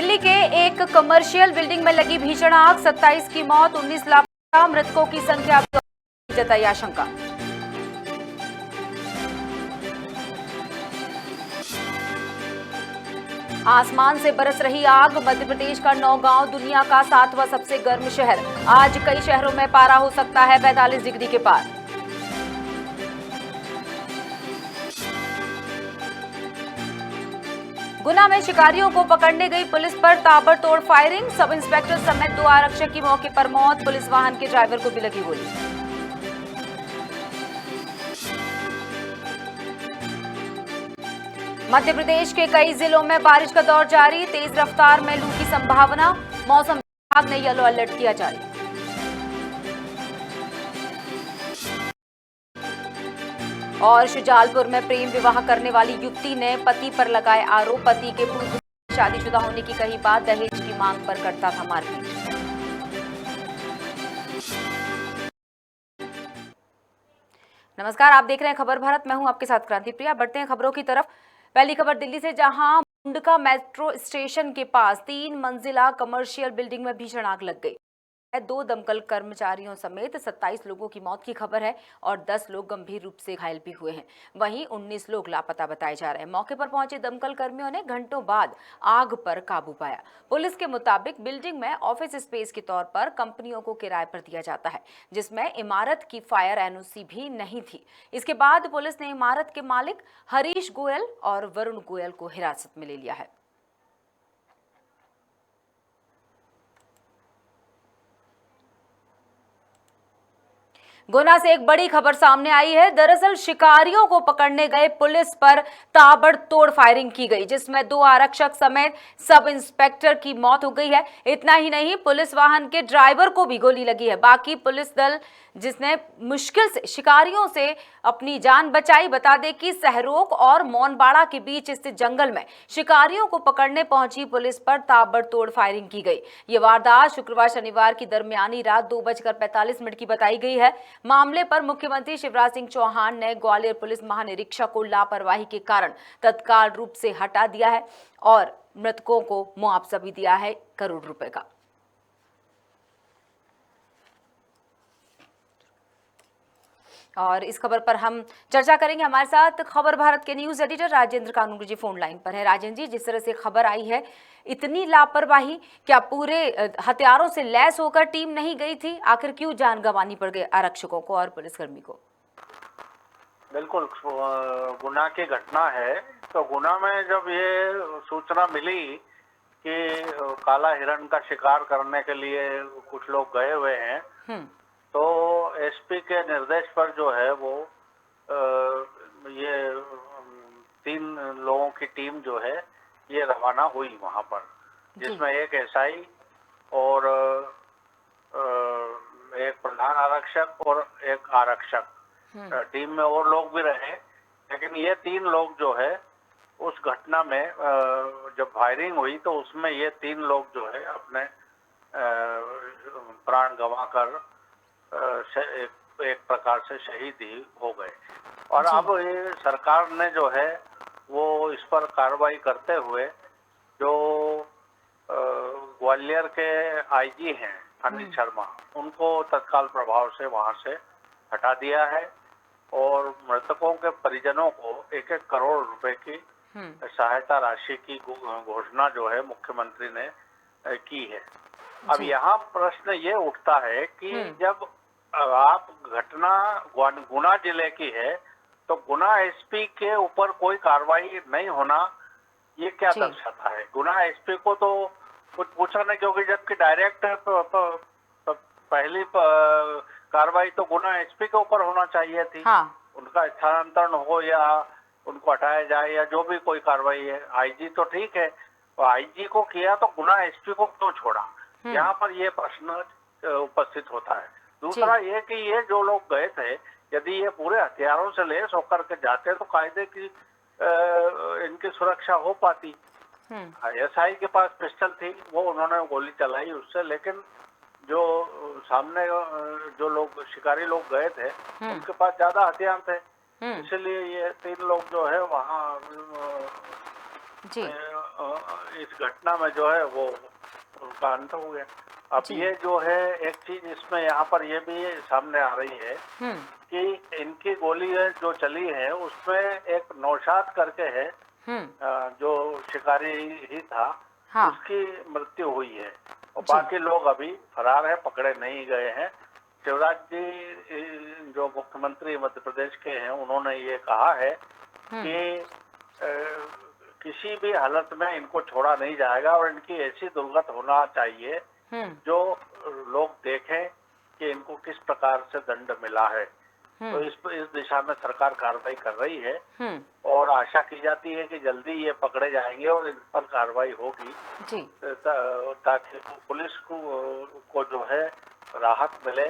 दिल्ली के एक commercial building में लगी भीषण आग, 27 की मौत, 19 लापता, मृतकों की संख्या जताई आशंका। आसमान से बरस रही आग, मध्य प्रदेश का नौगांव दुनिया का 7वां सबसे गर्म शहर। आज कई शहरों में पारा हो सकता है 45 डिग्री के पार। गुना में शिकारियों को पकड़ने गई पुलिस पर ताबड़तोड़ फायरिंग, सब इंस्पेक्टर समेत 2 आरक्षक की मौके पर मौत, पुलिस वाहन के ड्राइवर को भी लगी गोली। मध्य प्रदेश के कई जिलों में बारिश का दौर जारी, तेज रफ्तार में लू की संभावना, मौसम विभाग ने येलो अलर्ट किया जारी। और शुजालपुर में प्रेम विवाह करने वाली युवती ने पति पर लगाए आरोप, पति के पूर्व शादीशुदा होने की कही बात, दहेज की मांग पर करता था मारपीट। नमस्कार, आप देख रहे हैं खबर भारत, मैं हूं आपके साथ क्रांति प्रिया। बढ़ते हैं खबरों की तरफ। पहली खबर दिल्ली से, जहां मुंडका मेट्रो स्टेशन के पास 3 मंजिला कमर्शियल बिल्डिंग में भीषण आग लग गई। 2 दमकल कर्मचारियों समेत 27 लोगों की मौत की खबर है और 10 लोग गंभीर रूप से घायल भी हुए हैं। वहीं 19 लोग लापता बताए जा रहे हैं। मौके पर पहुंचे दमकल कर्मियों ने घंटों बाद आग पर काबू पाया। पुलिस के मुताबिक बिल्डिंग में ऑफिस स्पेस के तौर पर कंपनियों को किराए पर दिया जाता है, जिसमें इमारत की फायर एनओसी भी नहीं थी। इसके बाद पुलिस ने इमारत के मालिक हरीश गोयल और वरुण गोयल को हिरासत में ले लिया है। गुना से एक बड़ी खबर सामने आई है। दरअसल शिकारियों को पकड़ने गए पुलिस पर ताबड़तोड़ फायरिंग की गई, जिसमें 2 आरक्षक समेत सब इंस्पेक्टर की मौत हो गई है। इतना ही नहीं, पुलिस वाहन के ड्राइवर को भी गोली लगी है। बाकी पुलिस दल जिसने मुश्किल से शिकारियों से अपनी जान बचाई। बता दें कि सहरोग और मौनबाड़ा के बीच स्थित जंगल में शिकारियों को पकड़ने पहुंची पुलिस पर ताबड़तोड़ फायरिंग की गई। ये वारदात शुक्रवार शनिवार की दरमियानी रात 2:45 की बताई गई है। मामले पर मुख्यमंत्री शिवराज सिंह चौहान ने ग्वालियर पुलिस महानिरीक्षक को लापरवाही के कारण तत्काल रूप से हटा दिया है और मृतकों को मुआवजा भी दिया है करोड़ रुपए का। और इस खबर पर हम चर्चा करेंगे। हमारे साथ खबर भारत के न्यूज एडिटर राजेंद्र कानूनगो जी फोन लाइन पर है। राजेंद्र जी, जिस तरह से खबर आई है, इतनी लापरवाही, क्या पूरे हथियारों से लैस होकर टीम नहीं गई थी? आखिर क्यों जान गंवानी पड़ गई आरक्षकों को और पुलिसकर्मी को? बिल्कुल, गुना की घटना है। तो गुना में जब ये सूचना मिली कि काला हिरण का शिकार करने के लिए कुछ लोग गए हुए हैं, तो एसपी के निर्देश पर जो है वो ये 3 लोगों की टीम जो है ये रवाना हुई वहां पर, जिसमें एक एसआई और एक प्रधान आरक्षक और एक आरक्षक। टीम में और लोग भी रहे, लेकिन ये 3 लोग जो है उस घटना में जब फायरिंग हुई तो उसमें ये 3 लोग जो है अपने प्राण गंवाकर एक प्रकार से शहीद ही हो गए। और अब ये सरकार ने जो है वो इस पर कार्रवाई करते हुए जो ग्वालियर के आईजी हैं अनिल शर्मा, उनको तत्काल प्रभाव से वहां से हटा दिया है और मृतकों के परिजनों को 1-1 करोड़ रुपए की सहायता राशि की घोषणा जो है मुख्यमंत्री ने की है। अब यहाँ प्रश्न ये उठता है कि जब आप घटना गुना जिले की है तो गुना एसपी के ऊपर कोई कार्रवाई नहीं होना, ये क्या दर्शाता है? गुना एसपी को तो कुछ पूछा नहीं, क्योंकि जबकि डायरेक्ट पहली कार्रवाई तो गुना एसपी के ऊपर होना चाहिए थी। उनका स्थानांतरण हो या उनको हटाया जाए या जो भी कोई कार्रवाई है। आईजी तो ठीक है, तो आईजी को किया तो गुना एसपी को क्यों छोड़ा? यहाँ पर ये प्रश्न उपस्थित होता है। दूसरा ये कि ये जो लोग गए थे, यदि ये पूरे हथियारों से लैस होकर के जाते तो कायदे की इनकी सुरक्षा हो पाती। एसआई के पास पिस्टल थी, वो उन्होंने गोली चलाई उससे, लेकिन जो सामने जो लोग शिकारी लोग गए थे उनके पास ज्यादा हथियार थे, इसलिए ये 3 लोग जो है वहाँ इस घटना में जो है वो उनका अंत हो गया। अब जी। ये जो है एक चीज इसमें यहाँ पर ये भी सामने आ रही है कि इनकी गोली जो चली है उसमें एक नौशाद करके है, जो शिकारी ही था, हाँ। उसकी मृत्यु हुई है और जी। बाकी लोग अभी फरार है, पकड़े नहीं गए हैं। शिवराज जी जो मुख्यमंत्री मध्य प्रदेश के हैं, उन्होंने ये कहा है कि किसी भी हालत में इनको छोड़ा नहीं जाएगा और इनकी ऐसी दुर्गत होना चाहिए जो लोग देखें कि इनको किस प्रकार से दंड मिला है। तो इस दिशा में सरकार कार्रवाई कर रही है और आशा की जाती है कि जल्दी ये पकड़े जाएंगे और इन पर कार्रवाई होगी जी। ताकि पुलिस को जो है राहत मिले,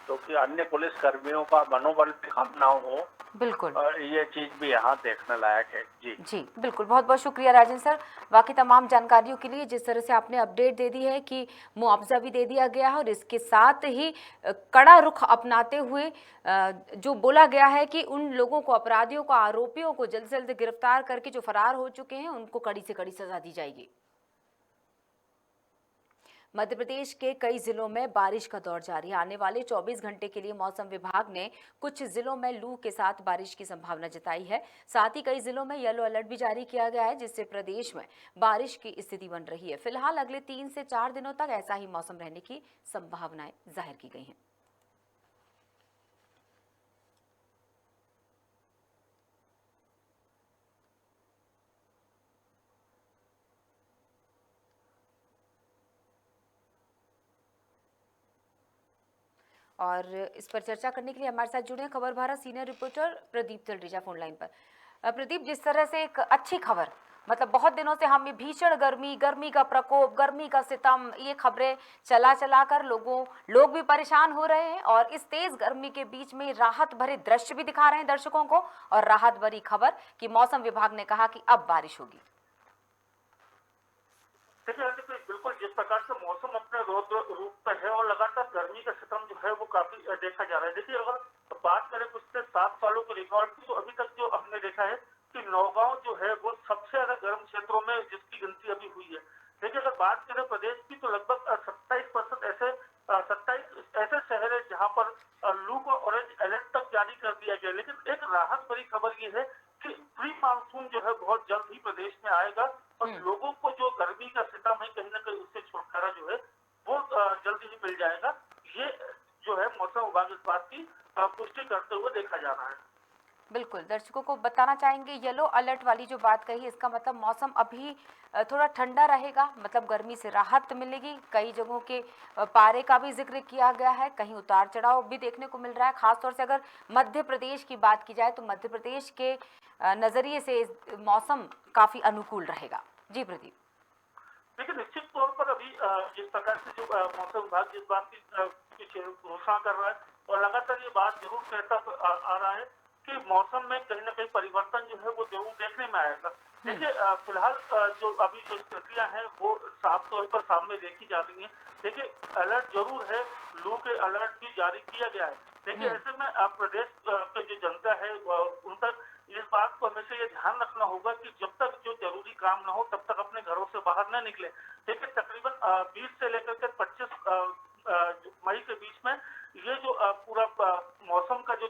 क्योंकि अन्य पुलिस कर्मियों का मनोबल भी कम ना हो। बिल्कुल। ये चीज भी यहाँ देखने लायक है। जी जी बिल्कुल, बहुत बहुत शुक्रिया राजेंद्र सर, बाकी तमाम जानकारियों के लिए। जिस तरह से आपने अपडेट दे दी है कि मुआवजा भी दे दिया गया है और इसके साथ ही कड़ा रुख अपनाते हुए जो बोला गया है कि उन लोगों को, अपराधियों को, आरोपियों को जल्द से जल्द गिरफ्तार करके जो फरार हो चुके हैं उनको कड़ी से कड़ी सजा दी जाएगी। मध्य प्रदेश के कई जिलों में बारिश का दौर जारी है। आने वाले 24 घंटे के लिए मौसम विभाग ने कुछ जिलों में लू के साथ बारिश की संभावना जताई है। साथ ही कई जिलों में येलो अलर्ट भी जारी किया गया है, जिससे प्रदेश में बारिश की स्थिति बन रही है। फिलहाल अगले 3 से 4 दिनों तक ऐसा ही मौसम रहने की संभावनाएं जाहिर की गई हैं। और इस पर चर्चा करने के लिए हमारे साथ जुड़े हैं खबर Bharat senior reporter Pradeep Talreja phone line पर। प्रदीप, जिस तरह से एक अच्छी खबर, मतलब बहुत दिनों से हमें भीषण गर्मी का प्रकोप, गर्मी का सितम, ये खबरें चला कर लोग भी परेशान हो रहे हैं और इस तेज गर्मी के बीच में राहत भरे दृश्य भी दिखा रहे हैं दर्शकों को और राहत भरी खबर कि मौसम विभाग ने कहा कि अब बारिश होगी। देखिए बिल्कुल, जिस प्रकार से मौसम अपने रौद्र रूप पर है और लगातार गर्मी का सितम जो है वो काफी देखा जा रहा है। देखिए, अगर बात करें पिछले 7 सालों के रिकॉर्ड की, तो अभी तक जो हमने देखा है कि नौगांव जो है वो सबसे ज्यादा गर्म क्षेत्रों में जिसकी गिनती अभी हुई है। देखिए, अगर बात करें प्रदेश की, तो लगभग 27% ऐसे 27 ऐसे शहर है जहाँ पर लू को ऑरेंज अलर्ट तक जारी कर दिया गया। लेकिन एक राहत भरी खबर ये है कि प्री मानसून जो है बहुत जल्द ही प्रदेश में आएगा और लोगों को जो गर्मी का सितम है कहीं ना कहीं उससे छुटकारा जो है वो जल्दी ही मिल जाएगा। ये जो है मौसम विभाग इस बात की पुष्टि करते हुए देखा जा रहा है। बिल्कुल, दर्शकों को बताना चाहेंगे येलो अलर्ट वाली जो बात कही, इसका मतलब मौसम अभी थोड़ा ठंडा रहेगा, मतलब गर्मी से राहत मिलेगी। कई जगहों के पारे का भी जिक्र किया गया है, कहीं उतार चढ़ाव भी देखने को मिल रहा है। खासतौर से अगर मध्य प्रदेश की बात की जाए तो मध्य प्रदेश के नज़रिए से मौसम काफ़ी अनुकूल रहेगा। जी प्रदीप। देखिए, निश्चित तौर पर अभी जिस प्रकार से जो मौसम विभाग जिस बात की घोषणा कर रहा है और लगातार ये बात जरूर कहता आ रहा है कि मौसम में कहीं ना कहीं परिवर्तन जो है वो जरूर देखने में आएगा। देखिए, फिलहाल जो अभी जो स्थितियां हैं वो साफ तौर पर सामने देखी जा रही है। देखिए, अलर्ट जरूर है, लू के अलर्ट भी जारी किया गया है। देखिए, ऐसे में प्रदेश के जो जनता है उन तक इस बात को हमेशा ये ध्यान रखना होगा कि जब तक जो जरूरी काम ना हो तब तक अपने घरों से बाहर न निकले। देखिए, तकरीबन 20 से लेकर के 25 मई के बीच में ये जो पूरा मौसम का जो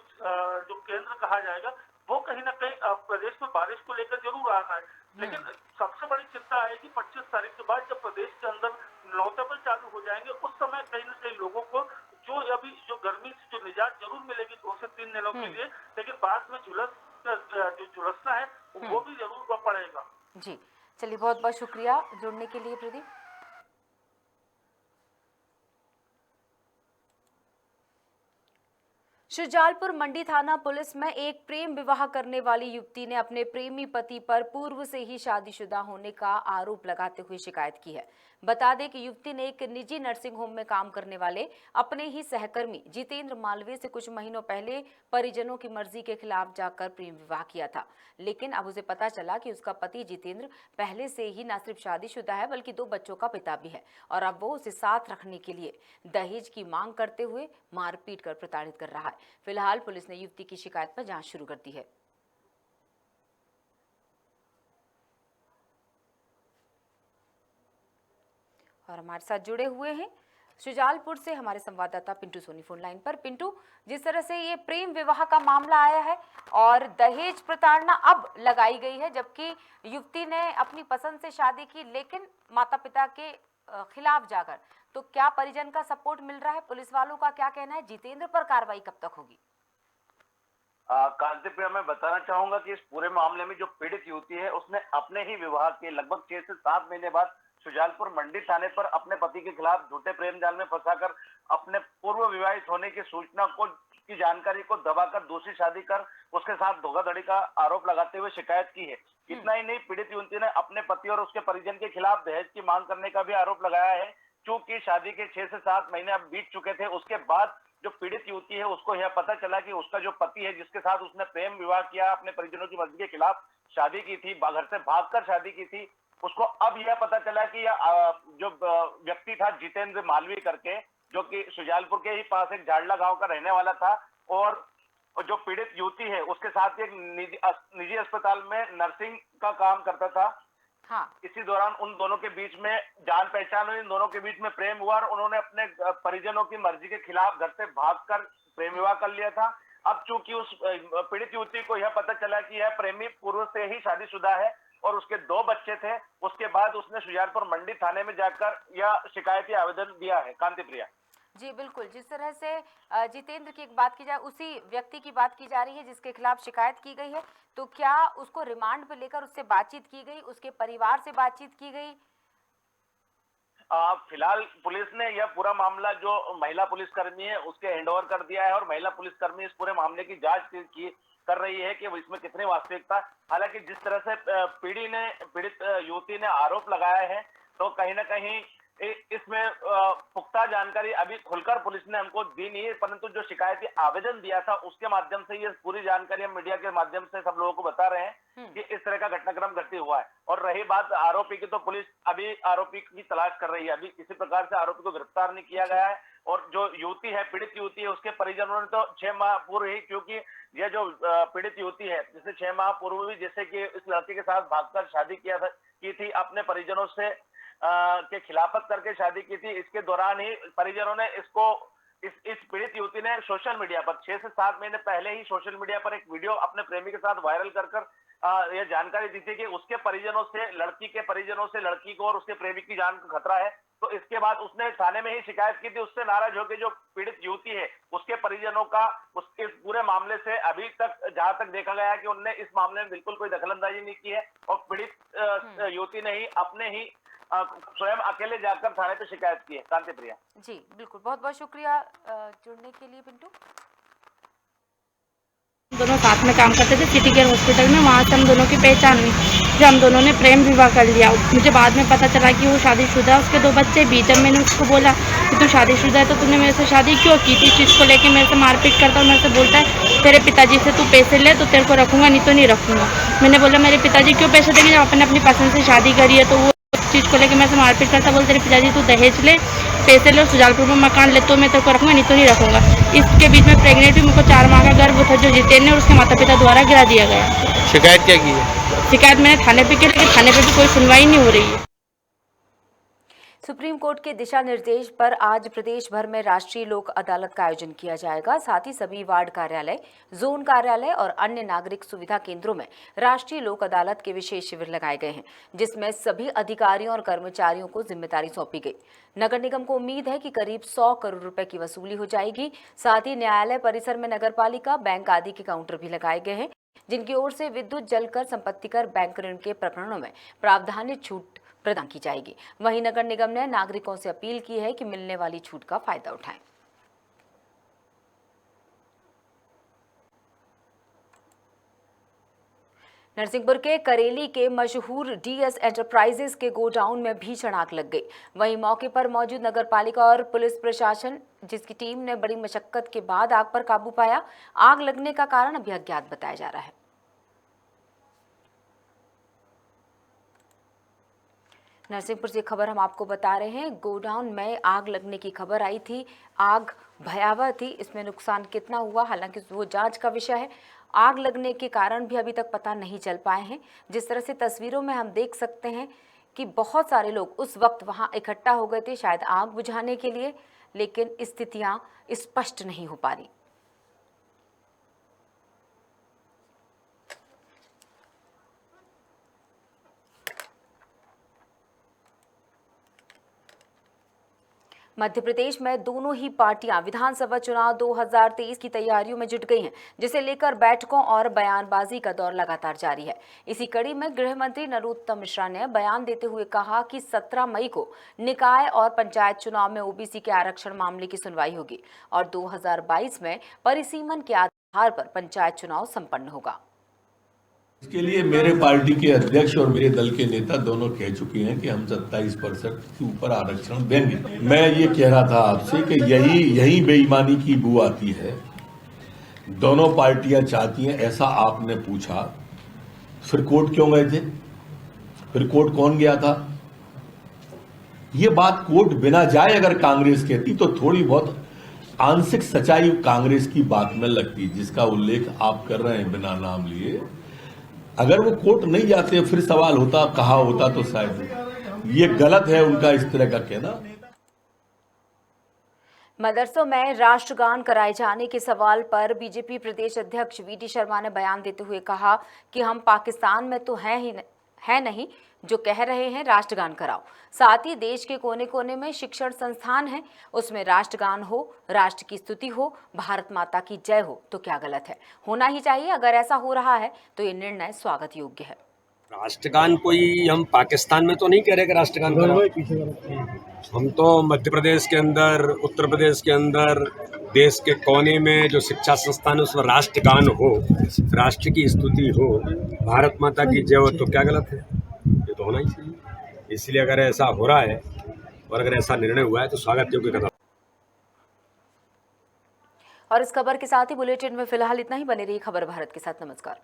केंद्र कहा जाएगा वो कहीं ना कहीं प्रदेश में बारिश को लेकर जरूर आ रहा है। लेकिन सबसे बड़ी चिंता आएगी 25 तारीख के बाद, जब प्रदेश के अंदर नौतपल चालू हो जाएंगे। उस समय कहीं ना कहीं लोगों को जो अभी जो गर्मी से जो निजात जरूर मिलेगी 2 से 3 दिनों के लिए, लेकिन बाद में जो झुलसना है वो भी जरूर पड़ेगा। जी चलिए, बहुत बहुत शुक्रिया जुड़ने के लिए प्रदीप। शुजालपुर मंडी थाना पुलिस में एक प्रेम विवाह करने वाली युवती ने अपने प्रेमी पति पर पूर्व से ही शादीशुदा होने का आरोप लगाते हुए शिकायत की है। बता दें कि युवती ने एक निजी नर्सिंग होम में काम करने वाले अपने ही सहकर्मी जितेंद्र मालवीय से कुछ महीनों पहले परिजनों की मर्जी के खिलाफ जाकर प्रेम विवाह किया था। लेकिन अब उसे पता चला कि उसका पति जितेंद्र पहले से ही न सिर्फ शादीशुदा है बल्कि 2 बच्चों का पिता भी है और अब वो उसे साथ रखने के लिए दहेज की मांग करते हुए मारपीट कर प्रताड़ित कर रहा है। फिलहाल पुलिस ने युवती की शिकायत पर जांच शुरू कर दी है। और हमारे साथ जुड़े हुए हैं शुजालपुर से हमारे संवाददाता पिंटू सोनी फोन लाइन पर। पिंटू, जिस तरह से ये प्रेम विवाह का मामला आया है और दहेज प्रताड़ना अब लगाई गई है, जबकि युवती ने अपनी पसंद से शादी की लेकिन माता पिता के खिलाफ जाकर, तो क्या परिजन का सपोर्ट मिल रहा है? पुलिस वालों का क्या कहना है? जितेंद्र पर कार्रवाई कब तक होगी? कांतिप्रिया, मैं बताना चाहूंगा कि इस पूरे मामले में जो पीड़ित युवती है उसने अपने ही विवाह के लगभग 6 से 7 महीने बाद शुजालपुर मंडी थाने पर अपने पति के खिलाफ झूठे प्रेम जाल में फंसाकर अपने पूर्व विवाहित होने की सूचना की जानकारी को दबाकर दूसरी शादी कर उसके साथ धोखाधड़ी का आरोप लगाते हुए शिकायत की है। इतना ही नहीं, पीड़ित युवती ने अपने पति और उसके परिजन के खिलाफ दहेज की मांग करने का भी आरोप लगाया है। चूंकि शादी के 6 से 7 महीने अब बीत चुके थे, उसके बाद जो पीड़ित युवती है उसको यह पता चला कि उसका जो पति है, जिसके साथ उसने प्रेम विवाह किया, अपने परिजनों की मर्जी के खिलाफ शादी की थी, घर से भागकर शादी की थी, उसको अब यह पता चला कि जो व्यक्ति था जितेंद्र मालवी करके, जो कि शुजालपुर के ही पास एक झाड़ला गांव का रहने वाला था, और जो पीड़ित युवती है उसके साथ एक निजी अस्पताल में नर्सिंग का काम करता था। हाँ। इसी दौरान उन दोनों के बीच में जान पहचान हुई, इन दोनों के बीच में प्रेम हुआ और उन्होंने अपने परिजनों की मर्जी के खिलाफ घर से भागकर प्रेम विवाह कर लिया था। अब चूंकि उस पीड़ित युवती को यह पता चला कि यह प्रेमी पूर्व से ही शादीशुदा है और उसके 2 बच्चे थे, उसके बाद उसने शुजालपुर मंडी थाने में जाकर यह शिकायती आवेदन दिया है। कांतिप्रिया जी बिल्कुल, जिस तरह से जितेंद्र की एक बात की जाए, उसी व्यक्ति की बात की जा रही है जिसके खिलाफ शिकायत की गई है, तो क्या उसको रिमांड पे लेकर उससे बातचीत की गई, उसके परिवार से बातचीत की गई? फिलहाल पुलिस ने यह पूरा मामला जो महिला पुलिसकर्मी है उसके हैंडओवर कर दिया है और महिला पुलिसकर्मी इस पूरे मामले की जांच कर रही है कि इसमें कितनी वास्तविकता। हालांकि जिस तरह से पीड़ित युवती ने आरोप लगाया है, तो कहीं ना कहीं इसमें पुख्ता जानकारी अभी खुलकर पुलिस ने हमको दी नहीं है, परंतु जो शिकायती आवेदन दिया था उसके माध्यम से ये पूरी जानकारी हम मीडिया के माध्यम से सब लोगों को बता रहे हैं कि इस तरह का घटनाक्रम घटित हुआ है। और रही बात आरोपी की, तो पुलिस अभी आरोपी की तलाश कर रही है। अभी किसी प्रकार से आरोपी को गिरफ्तार नहीं किया गया है। और जो युवती है, पीड़ित युवती है, उसके परिजनों ने तो 6 माह पूर्व ही, क्योंकि यह जो पीड़ित युवती है जिसने 6 माह पूर्व भी जैसे कि इस लड़के के साथ भागकर शादी की थी, अपने परिजनों से के खिलाफत करके शादी की थी। इसके दौरान ही परिजनों ने इस पीड़ित युवती ने सोशल मीडिया पर 6 से 7 महीने पहले ही सोशल मीडिया पर एक वीडियो अपने प्रेमी के साथ वायरल कर यह जानकारी दी थी कि उसके परिजनों से, लड़की के परिजनों से लड़की को और उसके प्रेमी की जान को खतरा है। तो इसके बाद उसने थाने में ही शिकायत की थी। उससे नाराज होकर जो पीड़ित युवती है उसके परिजनों का उसके पूरे मामले से अभी तक, जहां तक देखा गया है कि उनने इस मामले में बिल्कुल कोई दखलंदाजी नहीं की है और पीड़ित युवती ने ही अपने ही स्वयं अकेले जाकर थाने पे शिकायत की है। कांतिप्रिया जी बिल्कुल, बहुत बहुत शुक्रिया जुड़ने के लिए पिंटू। दोनों साथ में काम करते थे सिटी केयर हॉस्पिटल में, वहाँ से हम दोनों की पहचान हुई। फिर हम दोनों ने प्रेम विवाह कर लिया। मुझे बाद में पता चला कि वो शादीशुदा है, उसके 2 बच्चे भी। जब मैंने उसको बोला कि तू शादीशुदा है तो तूने मेरे से शादी क्यों की थी, इस चीज़ को लेके मेरे से मारपीट करता और मेरे से बोलता है तेरे पिताजी से तू पैसे ले तो तेरे को रखूँगा, नहीं तो नहीं रखूँगा। मैंने बोला मेरे पिताजी क्यों पैसे देंगे जब आपने अपनी पसंद से शादी करी है। तो वो चीज़ को लेके मेरे से मारपीट करता, बोल तेरे पिताजी तू दहेज ले, पैसे ले और शुजालपुर में मकान ले तो मैं तेरे को रखूँगा, नहीं तो नहीं रखूँगा। इसके बीच में प्रेग्नेंट हुई, मुझको 4 माह का गर्भ था जो जितेंद्र और उसके माता पिता द्वारा गिरा दिया गया। शिकायत क्या की है? शिकायत मैंने थाने पे की, लेकिन थाने पे भी कोई सुनवाई नहीं हो रही है। सुप्रीम कोर्ट के दिशा निर्देश पर आज प्रदेश भर में राष्ट्रीय लोक अदालत का आयोजन किया जाएगा। साथ ही सभी वार्ड कार्यालय, जोन कार्यालय और अन्य नागरिक सुविधा केंद्रों में राष्ट्रीय लोक अदालत के विशेष शिविर लगाए गए हैं, जिसमें सभी अधिकारियों और कर्मचारियों को जिम्मेदारी सौंपी गई। नगर निगम को उम्मीद है कि करीब 100 करोड़ रुपए की वसूली हो जाएगी। साथ ही न्यायालय परिसर में नगरपालिका, बैंक आदि के काउंटर भी लगाए गए हैं, जिनकी ओर से विद्युत, जलकर, संपत्ति कर, बैंक ऋण के प्रकरणों में प्रावधानित छूट प्रदान की जाएगी। वहीं नगर निगम ने नागरिकों से अपील की है कि मिलने वाली छूट का फायदा उठाएं। नरसिंहपुर के करेली के मशहूर डीएस एंटरप्राइजेस के गोडाउन में भीषण आग लग गई। वहीं मौके पर मौजूद नगरपालिका और पुलिस प्रशासन, जिसकी टीम ने बड़ी मशक्कत के बाद आग पर काबू पाया। आग लगने का कारण अभी अज्ञात बताया जा रहा है। नरसिंहपुर से खबर हम आपको बता रहे हैं। गोडाउन में आग लगने की खबर आई थी। आग भयावह थी, इसमें नुकसान कितना हुआ हालांकि वो जांच का विषय है। आग लगने के कारण भी अभी तक पता नहीं चल पाए हैं। जिस तरह से तस्वीरों में हम देख सकते हैं कि बहुत सारे लोग उस वक्त वहां इकट्ठा हो गए थे, शायद आग बुझाने के लिए, लेकिन स्थितियां स्पष्ट नहीं हो पा रही। मध्य प्रदेश में दोनों ही पार्टियां विधानसभा चुनाव 2023 की तैयारियों में जुट गई हैं, जिसे लेकर बैठकों और बयानबाजी का दौर लगातार जारी है। इसी कड़ी में गृह मंत्री नरोत्तम मिश्रा ने बयान देते हुए कहा कि 17 मई को निकाय और पंचायत चुनाव में ओबीसी के आरक्षण मामले की सुनवाई होगी और 2022 में परिसीमन के आधार पर पंचायत चुनाव संपन्न होगा। इसके लिए मेरे पार्टी के अध्यक्ष और मेरे दल के नेता दोनों कह चुके हैं कि हम 27% के ऊपर आरक्षण देंगे। मैं ये कह रहा था आपसे कि यही बेईमानी की बू आती है। दोनों पार्टियां चाहती हैं, ऐसा आपने पूछा, फिर कोर्ट क्यों गए थे? फिर कोर्ट कौन गया था? ये बात कोर्ट बिना जाए अगर कांग्रेस कहती तो थोड़ी बहुत आंशिक सच्चाई कांग्रेस की बात में लगती, जिसका उल्लेख आप कर रहे हैं बिना नाम लिए। अगर वो कोर्ट नहीं जाते फिर सवाल होता, कहा होता तो शायद। ये गलत है उनका इस तरह का कहना। मदरसों में राष्ट्रगान कराए जाने के सवाल पर बीजेपी प्रदेश अध्यक्ष वीडी शर्मा ने बयान देते हुए कहा कि हम पाकिस्तान में तो है नहीं जो कह रहे हैं राष्ट्रगान कराओ। साथ ही देश के कोने कोने में शिक्षण संस्थान हैं, उसमें राष्ट्रगान हो, राष्ट्र की स्तुति हो, भारत माता की जय हो तो क्या गलत है? होना ही चाहिए। अगर ऐसा हो रहा है तो ये निर्णय स्वागत योग्य है। राष्ट्रगान कोई हम पाकिस्तान में तो नहीं कह रहे कि राष्ट्रगान कराओ। हम तो मध्य प्रदेश के अंदर, उत्तर प्रदेश के अंदर, देश के कोने में जो शिक्षा संस्थान है उसमें राष्ट्रगान हो, राष्ट्र की स्तुति हो, भारत माता की जय हो तो क्या गलत है? ये तो होना ही चाहिए। इसलिए अगर ऐसा हो रहा है और अगर ऐसा निर्णय हुआ है तो स्वागत योग्य कदम। और इस खबर के साथ ही बुलेटिन में फिलहाल इतना ही। बने रहिए खबर भारत के साथ। नमस्कार।